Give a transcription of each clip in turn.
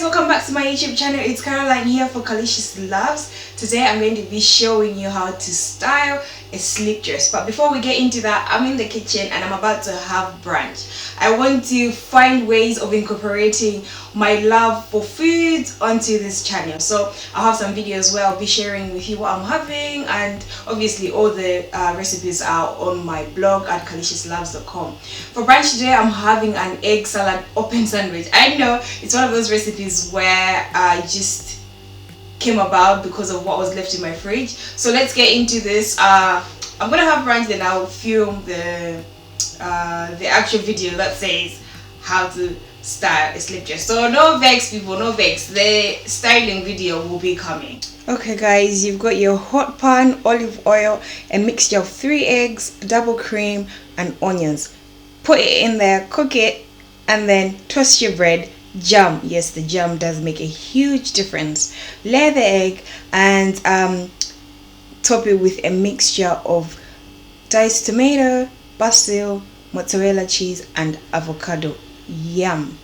guys, welcome back to my YouTube channel. It's Caroline here for Kalicious Loves. Today I'm going to be showing you how to style a slip dress. But before we get into that, I'm in the kitchen and I'm about to have brunch. I want to find ways of incorporating my love for food onto this channel. So I'll have some videos where I'll be sharing with you what I'm having, and obviously all the recipes are on my blog at KaliciousLoves.com. For brunch today, I'm having an egg salad open sandwich. I know it's one of those recipes where I just came about because of what was left in my fridge. So let's get into this. I'm gonna have brunch, then I'll film the actual video that says how to style a slip dress. So no vex people, no vex, the styling video will be coming. Okay guys, you've got your hot pan, olive oil, a mixture of 3 eggs, double cream and onions. Put it in there, cook it, and then toast your bread. Jam, yes, the jam does make a huge difference. Layer the egg and top it with a mixture of diced tomato, basil, mozzarella cheese and avocado. Yum.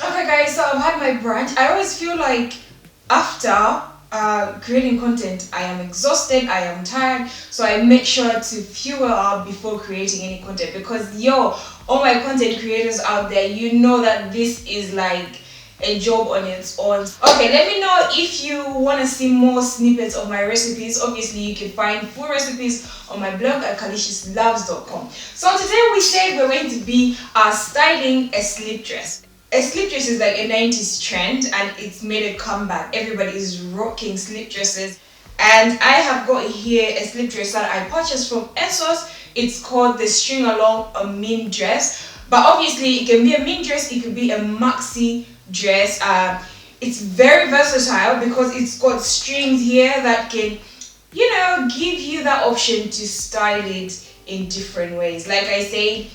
Okay guys, so I've had my brunch. I always feel like after creating content, I am exhausted, I am tired, so I make sure to fuel up before creating any content, because all my content creators out there, you know that this is like a job on its own. Okay, let me know if you want to see more snippets of my recipes. Obviously you can find full recipes on my blog at KaliciousLoves.com. So today we said we're going to be styling a slip dress. A slip dress is like a 90s trend and it's made a comeback. Everybody is rocking slip dresses. And I have got here a slip dress that I purchased from Asos. It's called the string along a mini dress. But obviously it can be a mini dress, it could be a maxi dress. It's very versatile because it's got strings here that can, give you that option to style it in different ways. Like I said,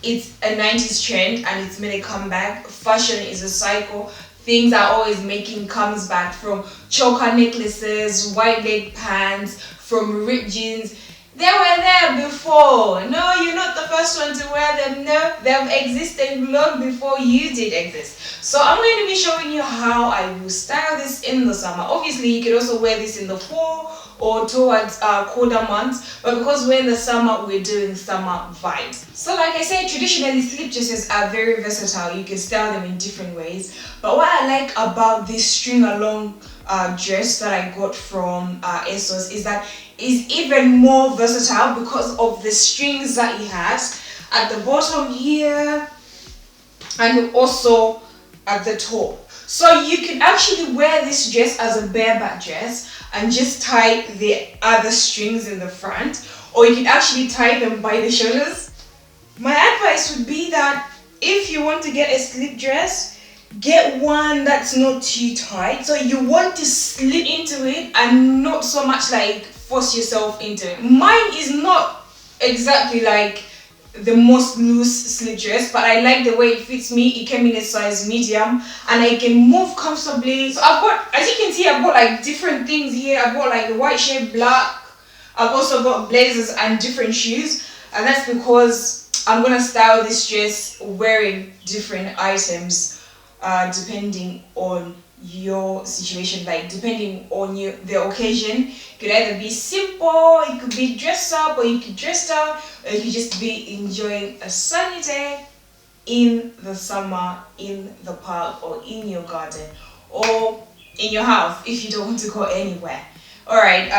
it's a 90s trend and it's made a comeback. Fashion is a cycle. Things are always making comes back, from choker necklaces, wide leg pants, from ripped jeans. They were there before. No, you're not the first one to wear them. No, they've existed long before you did exist. So I'm going to be showing you how I will style this in the summer. Obviously, you can also wear this in the fall or towards colder months, but because we're in the summer, we're doing summer vibes. So like I said, traditionally slip dresses are very versatile. You can style them in different ways. But what I like about this string along dress that I got from Asos is that it's even more versatile because of the strings that it has at the bottom here and also at the top. So you can actually wear this dress as a bareback dress and just tie the other strings in the front, or you can actually tie them by the shoulders. My advice would be that if you want to get a slip dress, get one that's not too tight. So you want to slip into it and not so much like force yourself into it. Mine is not exactly like the most loose slip dress, but I like the way it fits me. It came in a size medium and I can move comfortably. So I've got, as you can see, I've got like different things here. I've got like the white shirt, black. I've also got blazers and different shoes, and that's because I'm gonna style this dress wearing different items depending on your situation, like depending on the occasion. It could either be simple, it could be dressed up, or you could dress up, or you could just be enjoying a sunny day in the summer, in the park, or in your garden, or in your house if you don't want to go anywhere. Alright,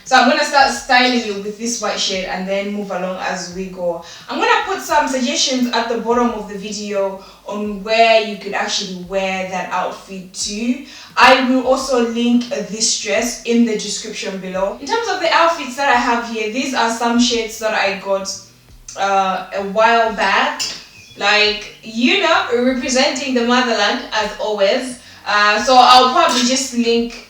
so I'm going to start styling you with this white shade and then move along as we go. I'm going to put some suggestions at the bottom of the video on where you could actually wear that outfit to. I will also link this dress in the description below. In terms of the outfits that I have here, these are some shades that I got a while back. Like, representing the motherland as always. So I'll probably just link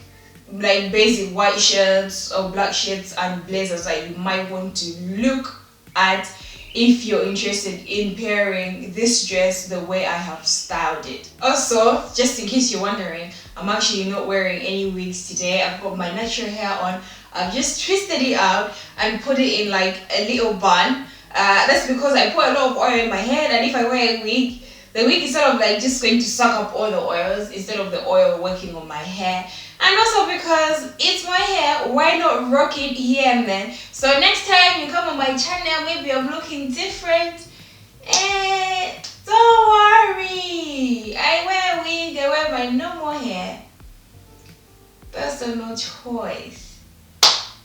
like basic white shirts or black shirts and blazers that you might want to look at if you're interested in pairing this dress the way I have styled it. Also, just in case you're wondering, I'm actually not wearing any wigs today. I've got my natural hair on. I've just twisted it out and put it in like a little bun. That's because I put a lot of oil in my head, and if I wear a wig, the wig is sort of like just going to suck up all the oils instead of the oil working on my hair. And also because it's my hair, why not rock it here and there? So next time you come on my channel, maybe I'm looking different. Don't worry. I wear a wig, I wear my normal hair. Personal choice.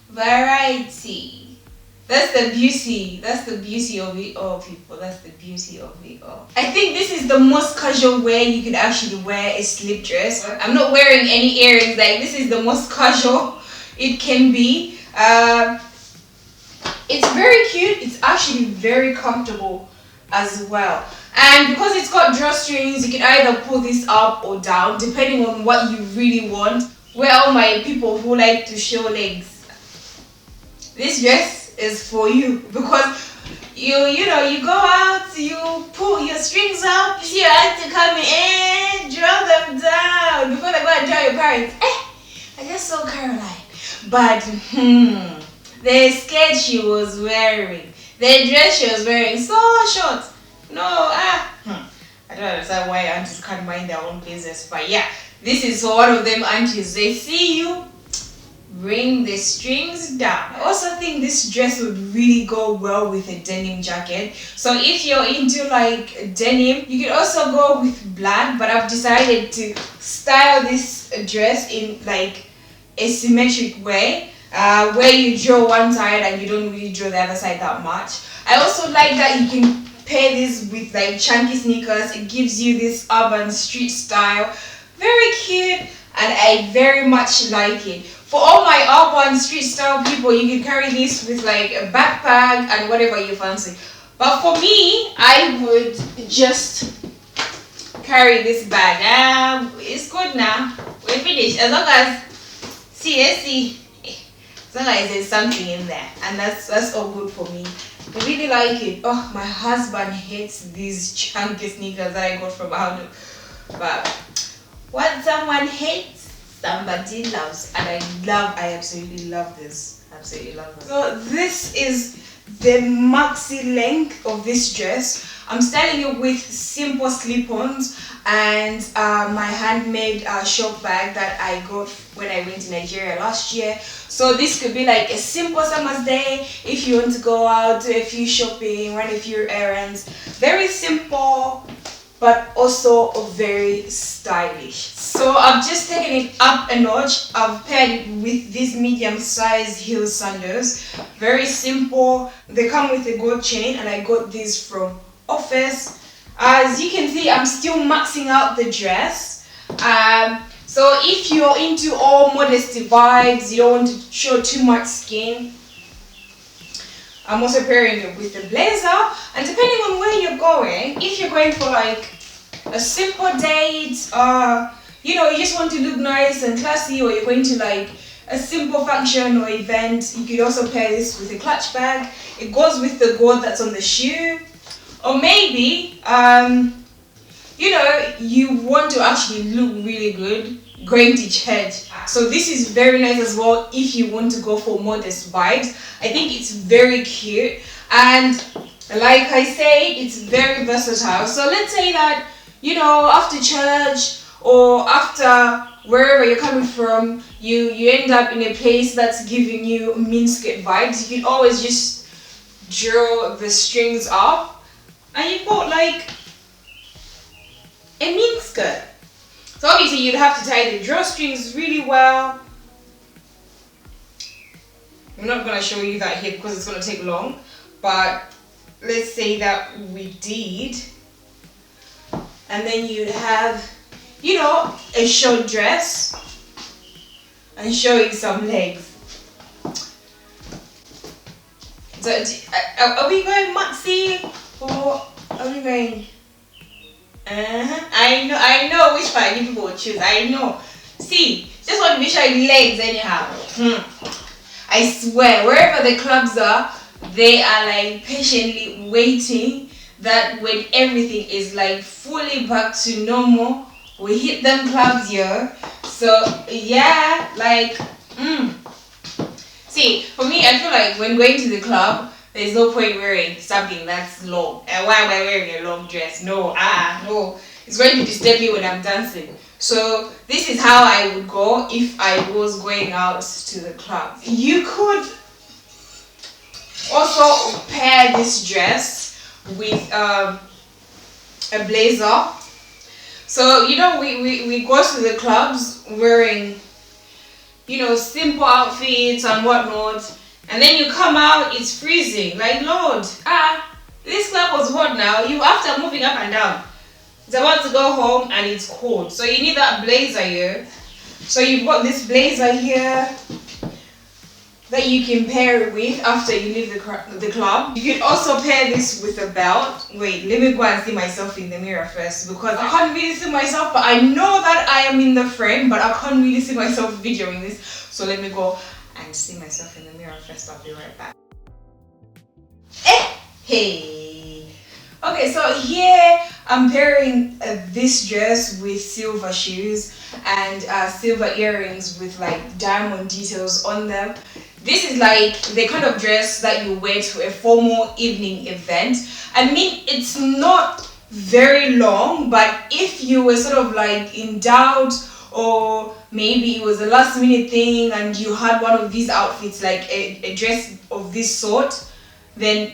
Variety. That's the beauty. That's the beauty of it all, people. That's the beauty of it all. I think this is the most casual way you could actually wear a slip dress. I'm not wearing any earrings. Like, this is the most casual it can be. It's very cute. It's actually very comfortable as well. And because it's got drawstrings, you can either pull this up or down depending on what you really want. Where all my people who like to show legs, this dress is for you, because you know you go out, you pull your strings up, you see your auntie coming in, draw them down before they go and draw your parents. I just saw Caroline, but the skirt she was wearing, the dress she was wearing, so short. No, I don't understand why aunties can't mind their own business, but yeah, this is for one of them aunties. They see you, bring the strings down. I also think this dress would really go well with a denim jacket. So if you're into like denim, you can also go with black, but I've decided to style this dress in like a symmetric way, where you draw one side and you don't really draw the other side that much. I also like that you can pair this with like chunky sneakers. It gives you this urban street style. Very cute, and I very much like it. For all my urban street style people, you can carry this with like a backpack and whatever you fancy. But for me, I would just carry this bag. It's good now. We're finished. As long as, as long as there's something in there. And that's all good for me. I really like it. Oh, my husband hates these chunky sneakers that I got from Aldo. But what someone hates, somebody loves. And I absolutely love this. Absolutely love this. So this is the maxi length of this dress. I'm styling it with simple slip-ons and my handmade shop bag that I got when I went to Nigeria last year. So this could be like a simple summer's day if you want to go out, do a few shopping, run a few errands. Very simple, but also very stylish. So I've just taken it up a notch. I've paired it with these medium-sized heel sandals. Very simple. They come with a gold chain, and I got these from Office. As you can see, I'm still maxing out the dress. So if you're into all modesty vibes, you don't want to show too much skin, I'm also pairing it with the blazer. And depending on where you're going, if you're going for like a simple date, you know, you just want to look nice and classy, or you're going to like a simple function or event, you could also pair this with a clutch bag. It goes with the gold that's on the shoe. Or maybe, you know, you want to actually look really good going to church. So this is very nice as well if you want to go for modest vibes. I think it's very cute. And like I said, it's very versatile. So let's say that, you know, after church or after wherever you're coming from, you end up in a place that's giving you miniskirt vibes. You can always just draw the strings up and you've got like a miniskirt. So obviously you'd have to tie the drawstrings really well. I'm not going to show you that here because it's going to take long, but let's say that we did, and then you'd have, you know, a short dress and showing some legs. So are we going maxi or are we going? I know which one you people will choose. I know. See, just want to be showing legs anyhow. I swear, wherever the clubs are, they are like patiently waiting that when everything is like fully back to normal, we hit them clubs here. So yeah, like see, for me, I feel like when going to the club, There's no point wearing something that's long. And why am I wearing a long dress? No, no. It's going to disturb me when I'm dancing. So this is how I would go if I was going out to the club. You could also pair this dress with a blazer. So we go to the clubs wearing simple outfits and whatnot, and then you come out, it's freezing. Like, Lord, this club was hot now. You after moving up and down, it's about to go home and it's cold. So you need that blazer here. So you've got this blazer here that you can pair it with after you leave the club. You can also pair this with a belt. Wait, let me go and see myself in the mirror first, because I can't really see myself, but I know that I am in the frame, but I can't really see myself videoing this. So let me go and see myself in the mirror first. I'll be right back. Hey. Okay, so here I'm pairing this dress with silver shoes and silver earrings with like diamond details on them. This is like the kind of dress that you wear to a formal evening event. I mean, it's not very long, but if you were sort of like in doubt, or maybe it was a last minute thing and you had one of these outfits, like a dress of this sort, then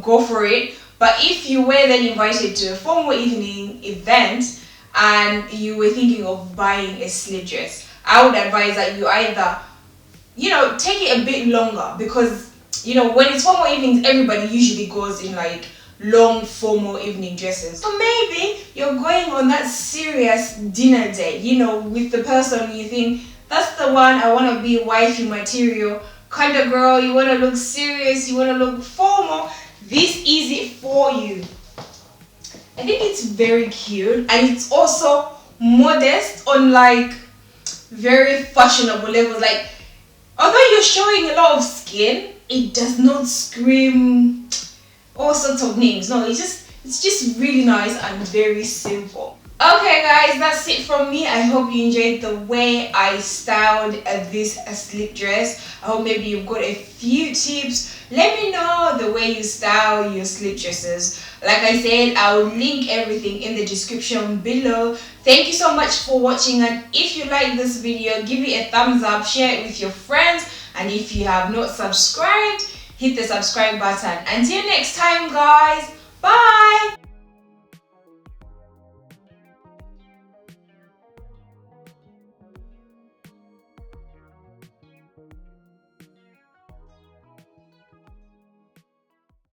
go for it. But if you were then invited to a formal evening event and you were thinking of buying a slip dress, I would advise that you either take it a bit longer, because when it's formal evenings, everybody usually goes in like long formal evening dresses. So maybe you're going on that serious dinner date, with the person you think that's the one, I want to be wifey material kind of girl. You want to look serious, you want to look formal. This is it for you. I think it's very cute, and it's also modest on like very fashionable levels. Like, although you're showing a lot of skin, it does not scream all sorts of names. No, it's just really nice and very simple. Okay guys, that's it from me. I hope you enjoyed the way I styled this slip dress. I hope maybe you've got a few tips. Let me know the way you style your slip dresses. Like I said, I will link everything in the description below. Thank you so much for watching, and if you like this video, give it a thumbs up, share it with your friends, and if you have not subscribed, hit the subscribe button. Until next time guys, bye!